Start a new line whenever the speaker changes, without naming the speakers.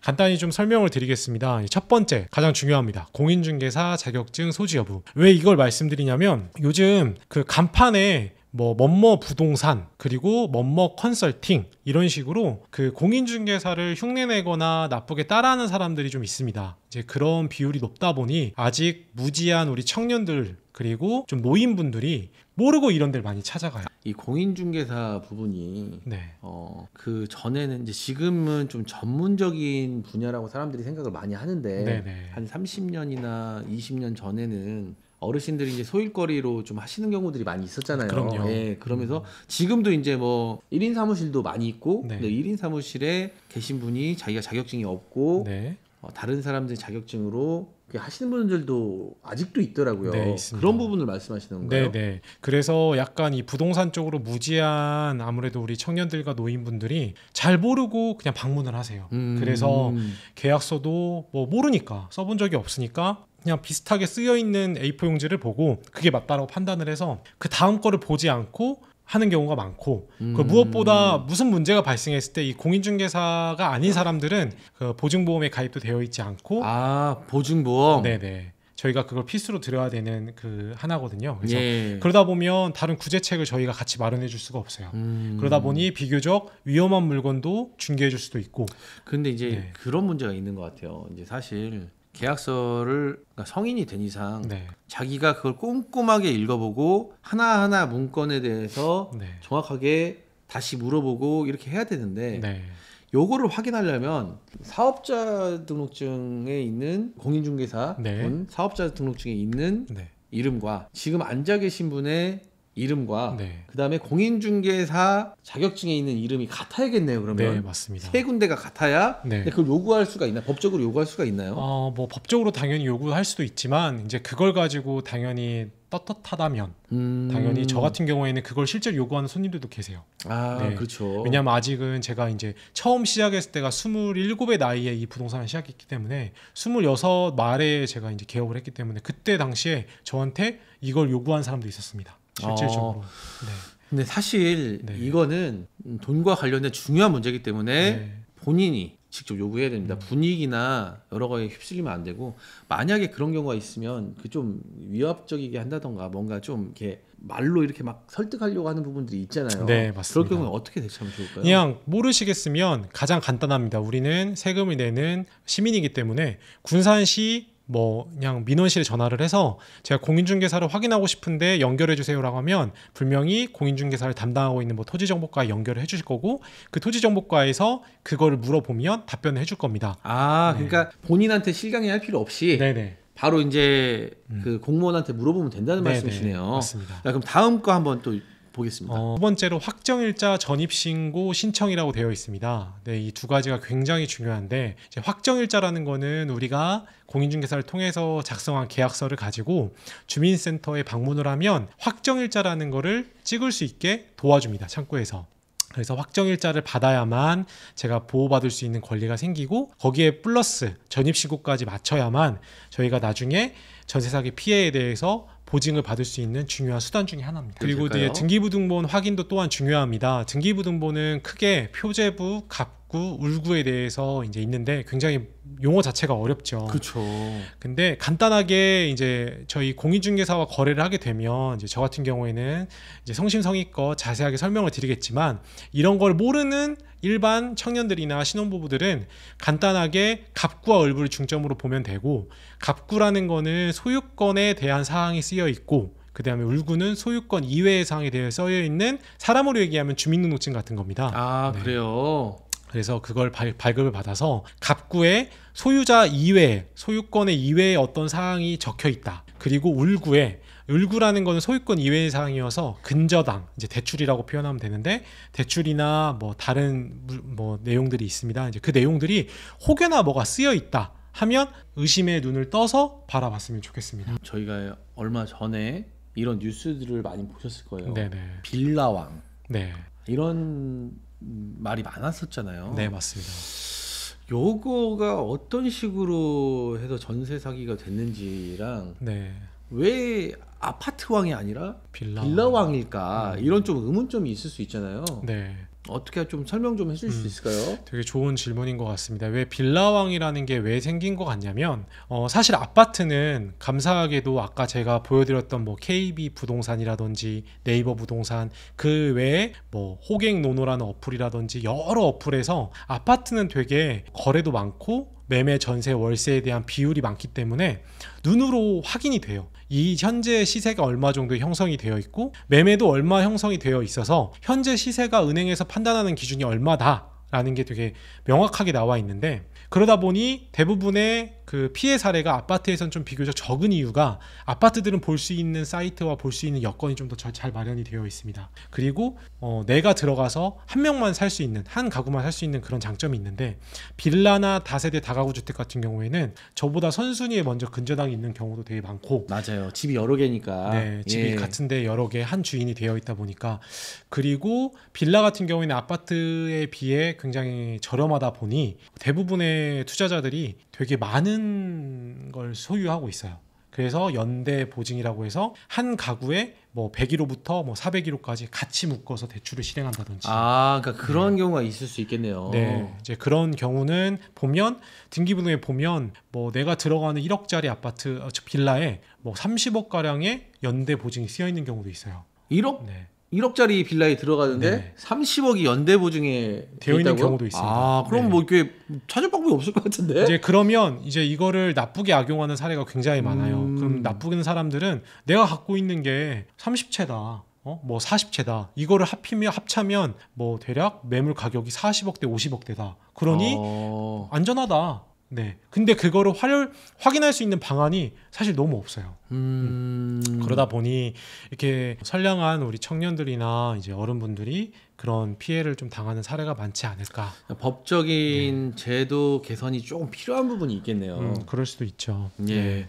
간단히 좀 설명을 드리겠습니다. 첫 번째, 가장 중요합니다. 공인중개사 자격증 소지 여부. 왜 이걸 말씀드리냐면 요즘 그 간판에 뭐뭐 부동산 그리고 뭐뭐 컨설팅 이런 식으로 그 공인중개사를 흉내내거나 나쁘게 따라하는 사람들이 좀 있습니다. 이제 그런 비율이 높다 보니 아직 무지한 우리 청년들 그리고 좀 노인분들이 모르고 이런 데를 많이 찾아가요.
이 공인중개사 부분이
네.
그 전에는 이제 지금은 좀 전문적인 분야라고 사람들이 생각을 많이 하는데
네네.
한 30년이나 20년 전에는 어르신들이 이제 소일거리로 좀 하시는 경우들이 많이 있었잖아요.
그럼요.
예, 그러면서 지금도 이제 뭐 1인 사무실도 많이 있고
네.
근데 1인 사무실에 계신 분이 자기가 자격증이 없고
네.
다른 사람들 자격증으로 하시는 분들도 아직도 있더라고요.
네, 있습니다.
그런 부분을 말씀하시는 건가요?
네네. 그래서 약간 이 부동산 쪽으로 무지한 아무래도 우리 청년들과 노인분들이 잘 모르고 그냥 방문을 하세요. 그래서 계약서도 뭐 모르니까 써본 적이 없으니까 그냥 비슷하게 쓰여 있는 A4 용지를 보고 그게 맞다라고 판단을 해서 그 다음 거를 보지 않고 하는 경우가 많고 그 무엇보다 무슨 문제가 발생했을 때 이 공인중개사가 아닌 사람들은 그 보증보험에 가입도 되어 있지 않고
보증보험.
네네. 저희가 그걸 필수로 드려야 되는 그 하나거든요. 그래서
예.
그러다 보면 다른 구제책을 저희가 같이 마련해 줄 수가 없어요. 그러다 보니 비교적 위험한 물건도 중개해 줄 수도 있고.
근데 이제
네.
그런 문제가 있는 것 같아요. 이제 사실 계약서를 그러니까 성인이 된 이상
네.
자기가 그걸 꼼꼼하게 읽어보고 하나하나 문건에 대해서
네.
정확하게 다시 물어보고 이렇게 해야 되는데
네.
요거를 확인하려면 사업자 등록증에 있는 공인중개사
네.
분 사업자 등록증에 있는
네.
이름과 지금 앉아 계신 분의 이름과
네.
그다음에 공인중개사 자격증에 있는 이름이 같아야겠네요.
네,
그러면
맞습니다.
세 군데가 같아야
네.
근데 그걸 요구할 수가 있나? 법적으로 요구할 수가 있나요?
뭐 법적으로 당연히 요구할 수도 있지만 이제 그걸 가지고 당연히 떳떳하다면 당연히 저 같은 경우에는 그걸 실제로 요구하는 손님들도 계세요. 네.
그렇죠.
왜냐하면 아직은 제가 이제 처음 시작했을 때가 27의 나이에 이 부동산을 시작했기 때문에 26 말에 제가 이제 개업을 했기 때문에 그때 당시에 저한테 이걸 요구한 사람도 있었습니다. 실질적으로. 네.
근데 사실
네.
이거는 돈과 관련된 중요한 문제이기 때문에
네.
본인이 직접 요구해야 됩니다. 분위기나 여러 가지에 휩쓸리면 안 되고 만약에 그런 경우가 있으면 그 좀 위압적이게 한다던가 뭔가 좀 이렇게 말로 이렇게 막 설득하려고 하는 부분들이 있잖아요.
네, 맞습니다.
그럴 경우에 어떻게 대처하면 좋을까요?
그냥 모르시겠으면 가장 간단합니다. 우리는 세금을 내는 시민이기 때문에 군산시 그냥 민원실에 전화를 해서 제가 공인중개사를 확인하고 싶은데 연결해 주세요라고 하면 분명히 공인중개사를 담당하고 있는 토지정보과에 연결을 해주실 거고 그 토지정보과에서 그거를 물어보면 답변을 해줄 겁니다.
그러니까 본인한테 실강이 할 필요 없이
네네.
바로 이제 그 공무원한테 물어보면 된다는
네네.
말씀이시네요.
맞습니다.
그럼 다음 거 한번 또 보겠습니다.
두 번째로 확정일자 전입신고 신청이라고 되어 있습니다. 네, 이 두 가지가 굉장히 중요한데 이제 확정일자라는 거는 우리가 공인중개사를 통해서 작성한 계약서를 가지고 주민센터에 방문을 하면 확정일자라는 거를 찍을 수 있게 도와줍니다. 창구에서. 그래서 확정일자를 받아야만 제가 보호받을 수 있는 권리가 생기고 거기에 플러스 전입신고까지 맞춰야만 저희가 나중에 전세사기 피해에 대해서 보증을 받을 수 있는 중요한 수단 중에 하나입니다. 그리고 이제 등기부등본 확인도 또한 중요합니다. 등기부등본은 크게 표제부, 갑구, 울구에 대해서 이제 있는데 굉장히 용어 자체가 어렵죠.
그렇죠.
근데 간단하게 이제 저희 공인중개사와 거래를 하게 되면 이제 저 같은 경우에는 이제 성심성의껏 자세하게 설명을 드리겠지만 이런 걸 모르는 일반 청년들이나 신혼부부들은 간단하게 갑구와 을부를 중점으로 보면 되고 갑구라는 거는 소유권에 대한 사항이 쓰여 있고 그 다음에 울구는 소유권 이외의 사항에 대해 쓰여 있는 사람으로 얘기하면 주민등록증 같은 겁니다.
네. 그래요?
그래서 그걸 발급을 받아서 갑구에 소유자 이외에 소유권의 이외에 어떤 사항이 적혀 있다. 그리고 울구라는 거는 소유권 이외의 사항이어서 근저당, 이제 대출이라고 표현하면 되는데 대출이나 다른 내용들이 있습니다. 이제 그 내용들이 혹여나 뭐가 쓰여 있다 하면 의심의 눈을 떠서 바라봤으면 좋겠습니다.
저희가 얼마 전에 이런 뉴스들을 많이 보셨을 거예요.
네네.
빌라왕.
네.
이런 말이 많았었잖아요.
네, 맞습니다.
요거가 어떤 식으로 해서 전세 사기가 됐는지랑
네.
왜 아파트왕이 아니라
빌라왕.
빌라왕일까 이런 좀 의문점이 있을 수 있잖아요.
네.
어떻게 좀 설명 좀 해줄 수 있을까요?
되게 좋은 질문인 것 같습니다. 왜 빌라왕이라는 게 왜 생긴 것 같냐면 사실 아파트는 감사하게도 아까 제가 보여드렸던 뭐 KB 부동산이라든지 네이버 부동산 그 외에 뭐 호갱노노라는 어플이라든지 여러 어플에서 아파트는 되게 거래도 많고 매매, 전세, 월세에 대한 비율이 많기 때문에 눈으로 확인이 돼요. 이 현재 시세가 얼마 정도 형성이 되어 있고 매매도 얼마 형성이 되어 있어서 현재 시세가 은행에서 판단하는 기준이 얼마다라는 게 되게 명확하게 나와 있는데, 그러다 보니 대부분의 그 피해 사례가 아파트에선 좀 비교적 적은 이유가 아파트들은 볼 수 있는 사이트와 볼 수 있는 여건이 좀 더 잘 마련이 되어 있습니다. 그리고 내가 들어가서 한 명만 살 수 있는, 한 가구만 살 수 있는 그런 장점이 있는데, 빌라나 다세대 다가구 주택 같은 경우에는 저보다 선순위에 먼저 근저당이 있는 경우도 되게 많고,
맞아요. 집이 여러 개니까.
네, 집이
예.
같은데 여러 개 한 주인이 되어 있다 보니까, 그리고 빌라 같은 경우에는 아파트에 비해 굉장히 저렴하다 보니 대부분의 투자자들이 되게 많은 걸 소유하고 있어요. 그래서 연대 보증이라고 해서 한 가구에 뭐 100일호부터 뭐 400일호까지 같이 묶어서 대출을 실행한다든지.
그러니까 그런 경우가 있을 수 있겠네요.
네, 이제 그런 경우는 보면 등기부등에 보면 뭐 내가 들어가는 1억짜리 아파트 빌라에 뭐 30억 가량의 연대 보증이 쓰여 있는 경우도 있어요.
1억?
네.
1억짜리 빌라에 들어가는데
네.
30억이 연대 보증에
되어 있는
있다고요?
경우도 있습니다.
그럼
네.
뭐 이게 찾을 방법이 없을 것 같은데.
이제 그러면 이제 이거를 나쁘게 악용하는 사례가 굉장히 많아요. 그럼 나쁘는 사람들은 내가 갖고 있는 게 30채다. 뭐 40채다. 이거를 합차면 뭐 대략 매물 가격이 40억대, 50억대다. 그러니 안전하다. 네. 근데 그거를 확인할 수 있는 방안이 사실 너무 없어요. 그러다 보니 이렇게 선량한 우리 청년들이나 이제 어른분들이 그런 피해를 좀 당하는 사례가 많지 않을까.
법적인 제도 개선이 조금 필요한 부분이 있겠네요.
그럴 수도 있죠.
예.